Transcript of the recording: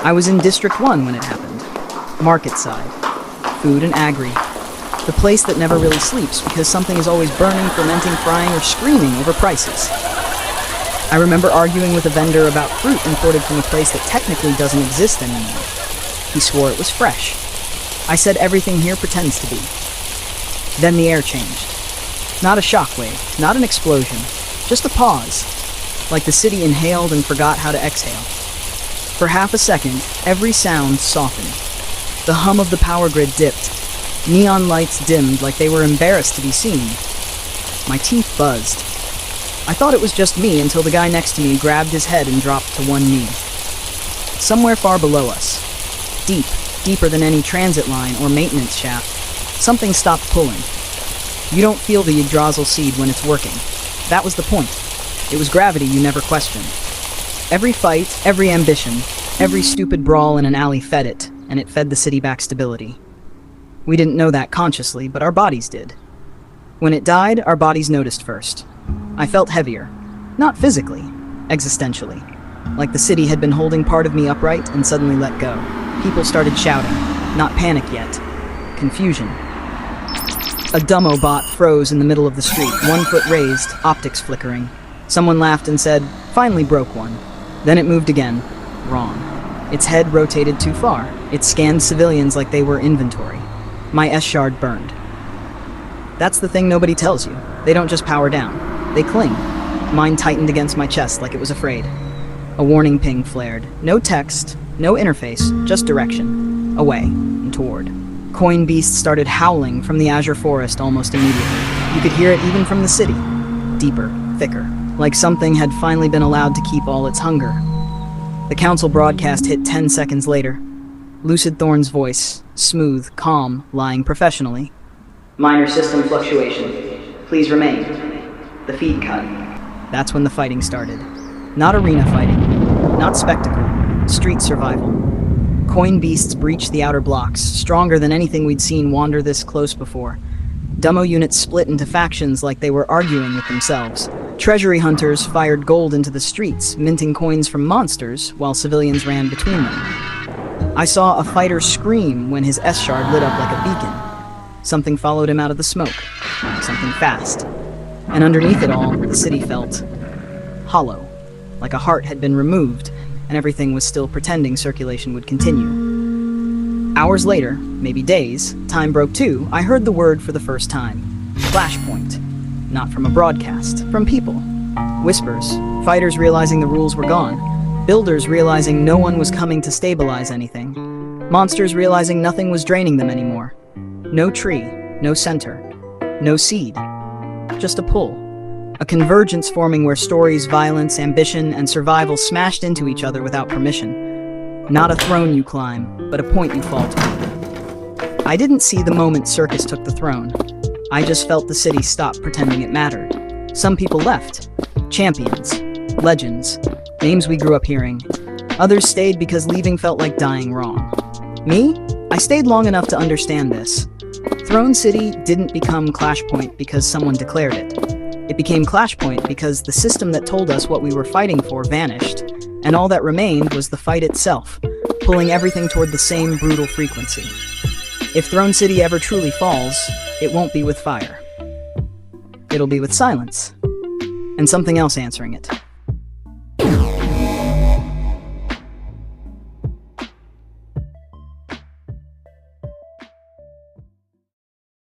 I was in District 1 when it happened. Market side. Food and agri. The place that never really sleeps because something is always burning, fermenting, frying, or screaming over prices. I remember arguing with a vendor about fruit imported from a place that technically doesn't exist anymore. He swore it was fresh. I said everything here pretends to be. Then the air changed. Not a shockwave, not an explosion, just a pause, like the city inhaled and forgot how to exhale. For half a second, every sound softened. The hum of the power grid dipped. Neon lights dimmed like they were embarrassed to be seen. My teeth buzzed. I thought it was just me until the guy next to me grabbed his head and dropped to one knee. Somewhere far below us, deeper than any transit line or maintenance shaft, something stopped pulling. You don't feel the Yggdrasil Seed when it's working. That was the point. It was gravity you never questioned. Every fight, every ambition, every stupid brawl in an alley fed it, and it fed the city back stability. We didn't know that consciously, but our bodies did. When it died, our bodies noticed first. I felt heavier. Not physically, existentially. Like the city had been holding part of me upright and suddenly let go. People started shouting. Not panic yet. Confusion. A dumbo bot froze in the middle of the street, 1 foot raised, optics flickering. Someone laughed and said, "Finally broke one." Then it moved again. Wrong. Its head rotated too far. It scanned civilians like they were inventory. My S-shard burned. That's the thing nobody tells you. They don't just power down. They cling. Mine tightened against my chest like it was afraid. A warning ping flared. No text, no interface, just direction. Away and toward. Coin beasts started howling from the Azure Forest almost immediately. You could hear it even from the city. Deeper, thicker. Like something had finally been allowed to keep all its hunger. The council broadcast hit 10 seconds later. Lucid Thorn's voice, smooth, calm, lying professionally. "Minor system fluctuation. Please remain." The feed cut. That's when the fighting started. Not arena fighting. Not spectacle. Street survival. Coin beasts breached the outer blocks, stronger than anything we'd seen wander this close before. Dumbo units split into factions like they were arguing with themselves. Treasury hunters fired gold into the streets, minting coins from monsters, while civilians ran between them. I saw a fighter scream when his S-shard lit up like a beacon. Something followed him out of the smoke. Something fast. And underneath it all, the city felt hollow, like a heart had been removed, and everything was still pretending circulation would continue. Hours later, maybe days, time broke too, I heard the word for the first time. Clashpoint. Not from a broadcast, from people. Whispers, fighters realizing the rules were gone, builders realizing no one was coming to stabilize anything, monsters realizing nothing was draining them anymore. No tree, no center, no seed. Just a pull. A convergence forming where stories, violence, ambition, and survival smashed into each other without permission. Not a throne you climb, but a point you fall to. I didn't see the moment Circus took the throne. I just felt the city stop pretending it mattered. Some people left. Champions. Legends. Names we grew up hearing. Others stayed because leaving felt like dying wrong. Me? I stayed long enough to understand this. Throne City didn't become Clashpoint because someone declared it. It became Clashpoint because the system that told us what we were fighting for vanished, and all that remained was the fight itself, pulling everything toward the same brutal frequency. If Throne City ever truly falls, it won't be with fire. It'll be with silence, and something else answering it.